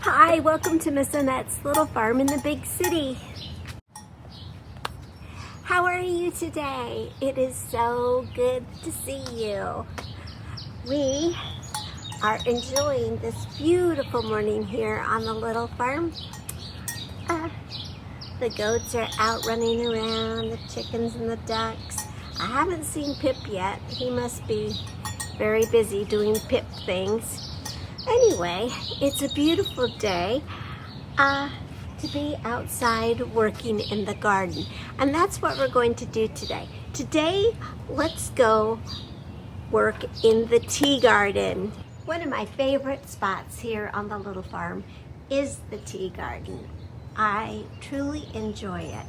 Hi, welcome to Miss Annette's Little Farm in the Big City. How are you today? It is so good to see you. We are enjoying this beautiful morning here on the little farm. The goats are out running around, the chickens and the ducks. I haven't seen Pip yet. He must be very busy doing Pip things. Anyway, it's a beautiful day to be outside working in the garden. And that's what we're going to do today. Today, let's go work in the tea garden. One of my favorite spots here on the little farm is the tea garden. I truly enjoy it.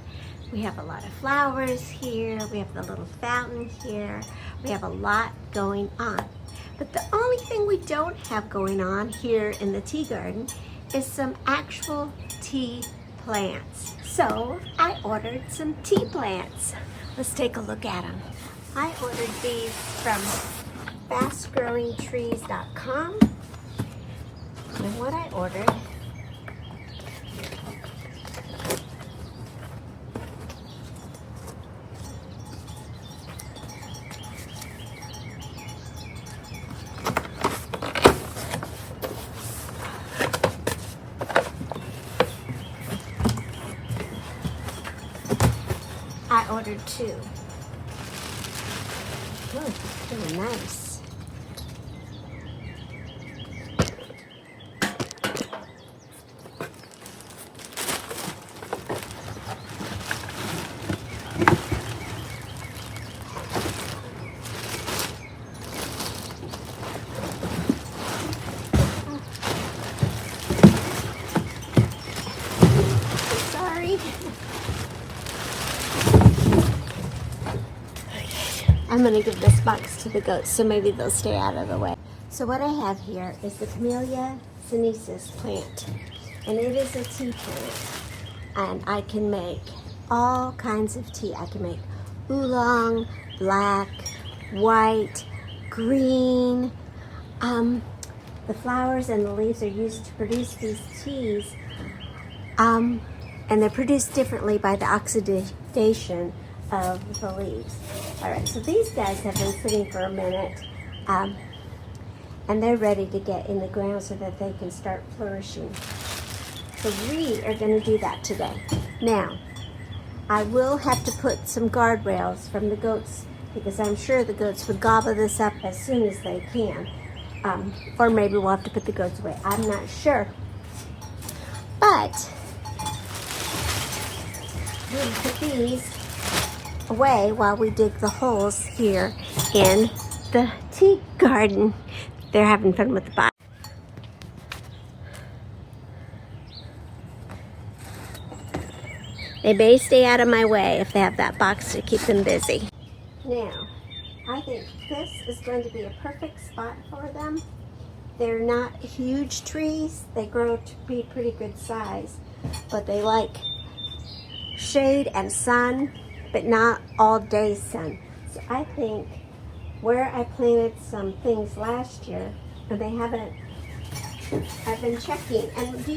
We have a lot of flowers here. We have the little fountain here. We have a lot going on. But the only thing we don't have going on here in the tea garden is some actual tea plants. So I ordered some tea plants. Let's take a look at them. I ordered these from fastgrowingtrees.com. And what I ordered two. Oh, really nice. Sorry. I'm gonna give this box to the goats so maybe they'll stay out of the way. So what I have here is the Camellia sinensis plant, and it is a tea plant, and I can make all kinds of tea. I can make oolong, black, white, green. The flowers and the leaves are used to produce these teas, and they're produced differently by the oxidation of the leaves. All right, so these guys have been sitting for a minute, and they're ready to get in the ground so that they can start flourishing. So we are going to do that today. Now, I will have to put some guardrails from the goats because I'm sure the goats would gobble this up as soon as they can. Or maybe we'll have to put the goats away. I'm not sure. But we'll put these away while we dig the holes here in the tea garden. They're having fun with the box. They may stay out of my way if they have that box to keep them busy. Now, I think this is going to be a perfect spot for them. They're not huge trees. They grow to be pretty good size, but they like shade and sun, but not all day sun. So I think where I planted some things last year, and they haven't, I've been checking. And do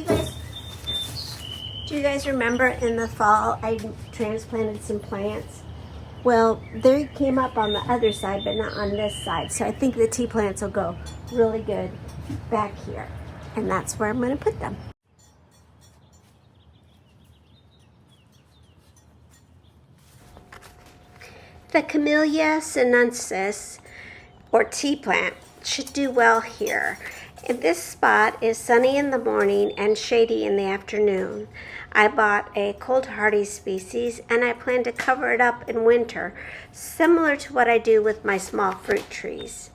you guys remember in the fall I transplanted some plants? Well, they came up on the other side, but not on this side. So I think the tea plants will go really good back here. And that's where I'm going to put them. The Camellia sinensis, or tea plant, should do well here. And this spot is sunny in the morning and shady in the afternoon. I bought a cold hardy species and I plan to cover it up in winter, similar to what I do with my small fruit trees.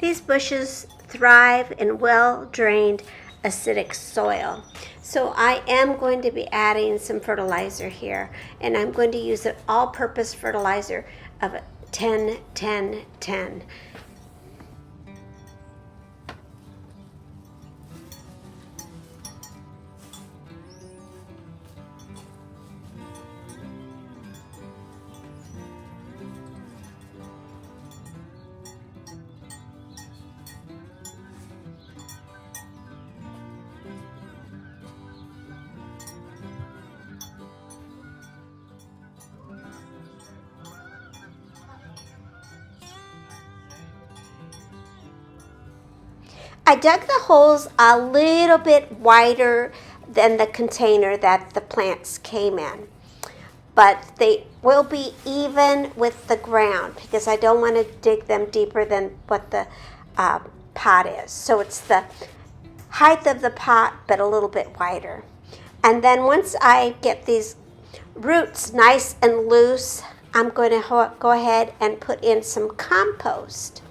These bushes thrive in well-drained acidic soil. So I am going to be adding some fertilizer here, and I'm going to use an all-purpose fertilizer of 10-10-10. I dug the holes a little bit wider than the container that the plants came in, but they will be even with the ground because I don't want to dig them deeper than what the pot is. So it's the height of the pot, but a little bit wider. And then once I get these roots nice and loose, I'm going to go ahead and put in some compost.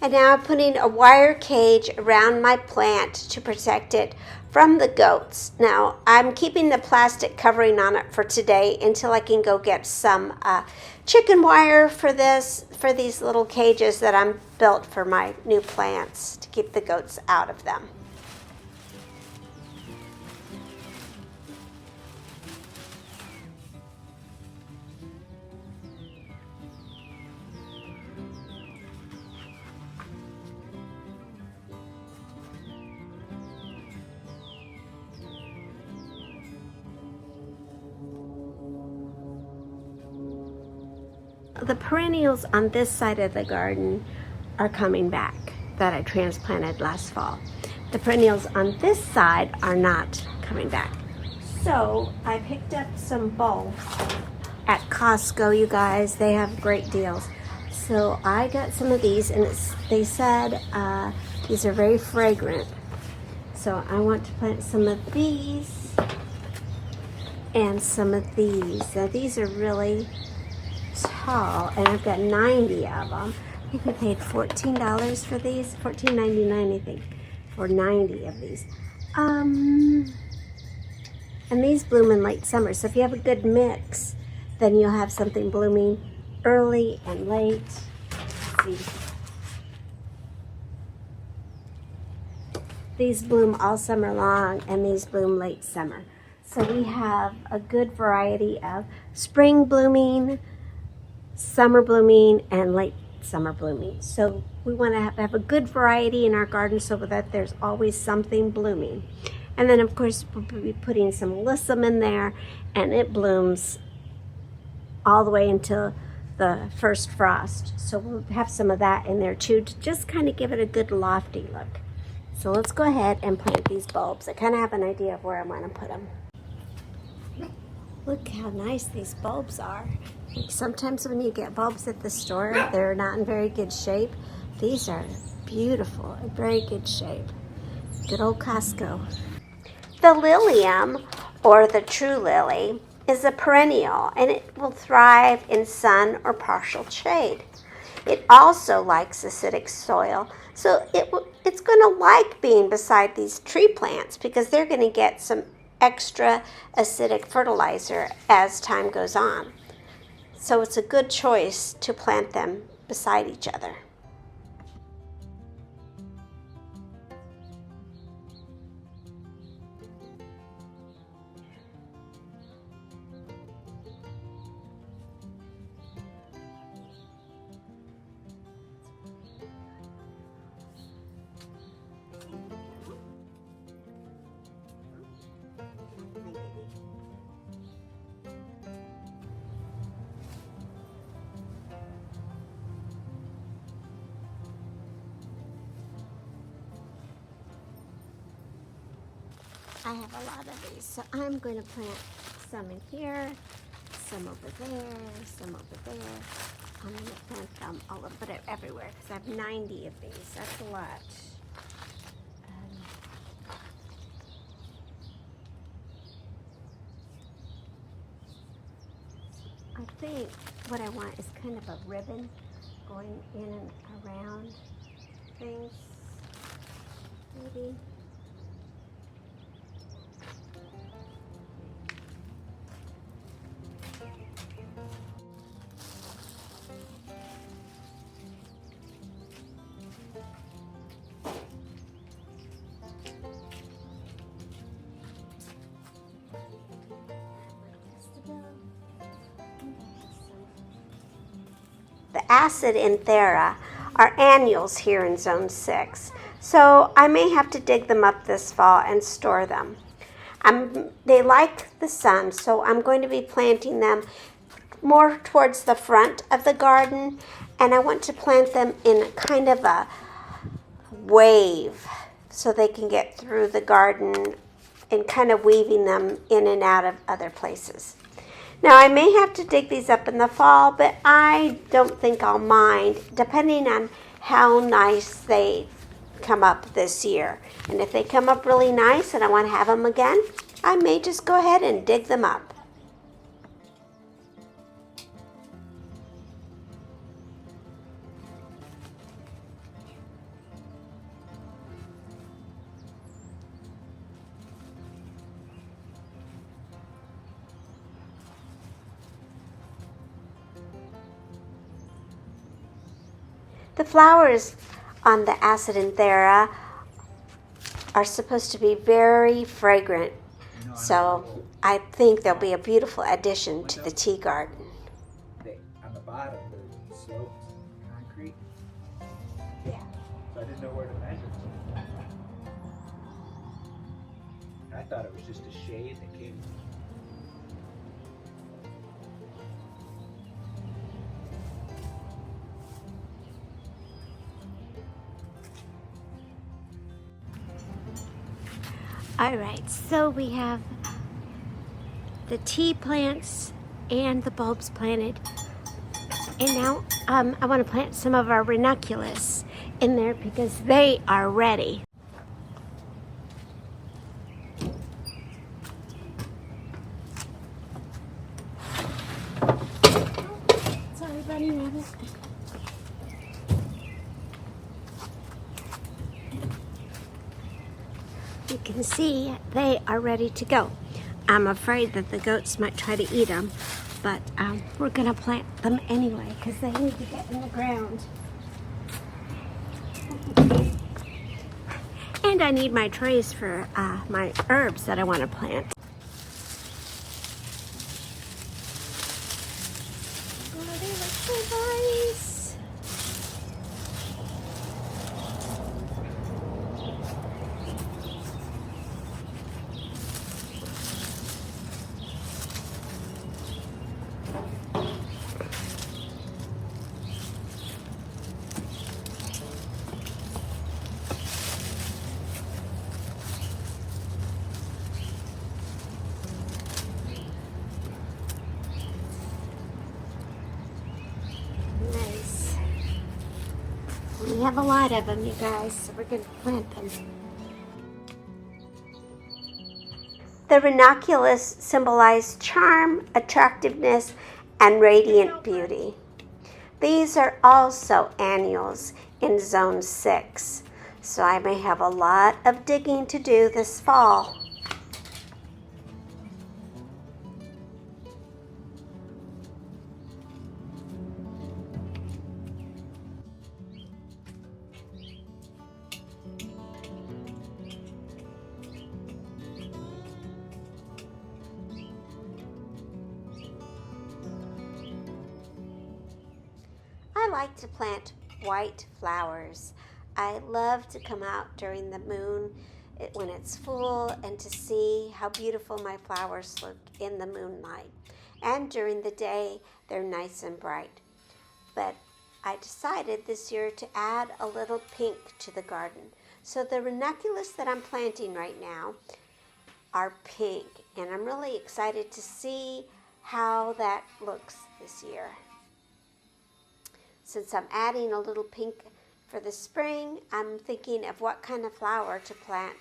And now I'm putting a wire cage around my plant to protect it from the goats. Now I'm keeping the plastic covering on it for today until I can go get some chicken wire for these little cages that I'm built for my new plants to keep the goats out of them. The perennials on this side of the garden are coming back that I transplanted last fall. The perennials on this side are not coming back. So I picked up some bulbs at Costco, you guys. They have great deals. So I got some of these, and they said these are very fragrant. So I want to plant some of these and some of these. Now these are really tall, and I've got 90 of them. I think we paid $14 for these, $14.99 I think, for 90 of these. And these bloom in late summer, so if you have a good mix, then you'll have something blooming early and late. Let's see. These bloom all summer long, and these bloom late summer. So we have a good variety of spring blooming, summer blooming, and late summer blooming. So we want to have a good variety in our garden so that there's always something blooming. And then of course we'll be putting some alyssum in there, and it blooms all the way until the first frost. So we'll have some of that in there too to just kind of give it a good lofty look. So let's go ahead and plant these bulbs. I kind of have an idea of where I want to put them. Look how nice these bulbs are. Like sometimes when you get bulbs at the store, they're not in very good shape. These are beautiful, in very good shape. Good old Costco. The lilium, or the true lily, is a perennial, and it will thrive in sun or partial shade. It also likes acidic soil, so it's going to like being beside these tree plants because they're going to get some extra acidic fertilizer as time goes on. So it's a good choice to plant them beside each other. I have a lot of these, so I'm going to plant some in here, some over there, some over there. I'm going to plant them all over it everywhere because I have 90 of these. That's a lot. I think what I want is kind of a ribbon going in and around things, maybe. The acid and thera are annuals here in Zone 6, so I may have to dig them up this fall and store them. They like the sun, so I'm going to be planting them more towards the front of the garden, and I want to plant them in kind of a wave so they can get through the garden and kind of weaving them in and out of other places. Now, I may have to dig these up in the fall, but I don't think I'll mind, depending on how nice they come up this year. And if they come up really nice and I want to have them again, I may just go ahead and dig them up. The flowers on the Acidanthera are supposed to be very fragrant, so I think they'll be a beautiful addition to the tea garden. On the bottom, the slopes, concrete. Yeah. So I didn't know where to measure. I thought it was just a shade that came. All right, so we have the tea plants and the bulbs planted. And now I want to plant some of our ranunculus in there because they are ready. Sorry, bunny rabbit. You can see they are ready to go. I'm afraid that the goats might try to eat them, but we're going to plant them anyway because they need to get in the ground. And I need my trays for my herbs that I want to plant. Oh, they look so nice. Nice. We have a lot of them, you guys, so we're going to plant them. The ranunculus symbolize charm, attractiveness, and radiant beauty. These are also annuals in Zone 6, so I may have a lot of digging to do this fall. I like to plant white flowers. I love to come out during the moon when it's full and to see how beautiful my flowers look in the moonlight. And during the day, they're nice and bright. But I decided this year to add a little pink to the garden. So the ranunculus that I'm planting right now are pink, and I'm really excited to see how that looks this year. since I'm adding a little pink for the spring, I'm thinking of what kind of flower to plant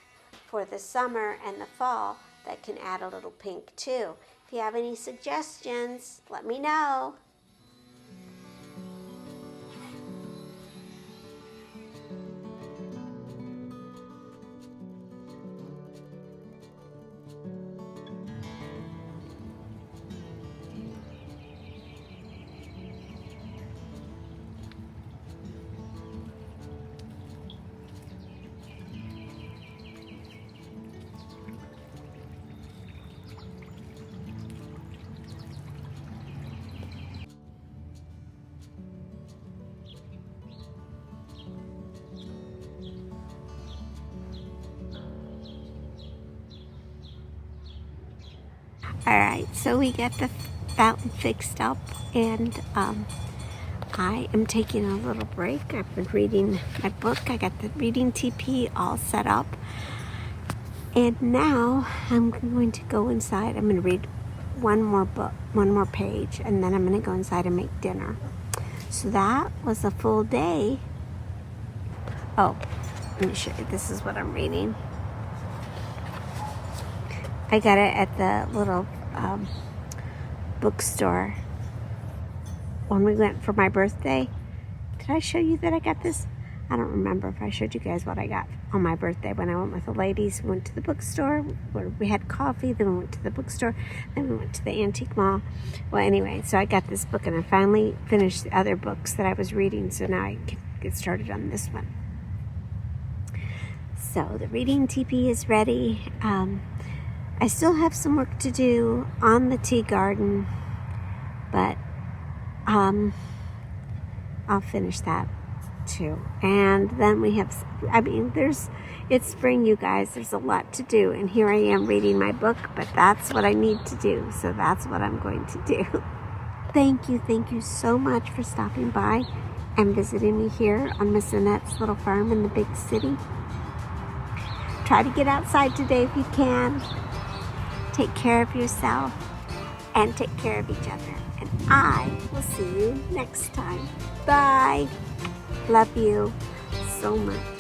for the summer and the fall that can add a little pink too. If you have any suggestions, let me know. Alright, so we got the fountain fixed up, and I am taking a little break. I've been reading my book. I got the reading TP all set up. And now I'm going to go inside. I'm going to read one more page, and then I'm going to go inside and make dinner. So that was a full day. Oh, let me show you. This is what I'm reading. I got it at the little bookstore when we went for my birthday. Did I show you that I got this? I don't remember if I showed you guys what I got on my birthday. When I went with the ladies, we went to the bookstore where we had coffee, then we went to the bookstore, then we went to the antique mall. Well, anyway, so I got this book, and I finally finished the other books that I was reading, so now I can get started on this one. So the reading TP is ready. I still have some work to do on the tea garden, but I'll finish that too. And then we have, it's spring, you guys. There's a lot to do, and here I am reading my book, but that's what I need to do, so that's what I'm going to do. Thank you so much for stopping by and visiting me here on Miss Annette's little farm in the big city. Try to get outside today if you can. Take care of yourself and take care of each other. And I will see you next time. Bye. Love you so much.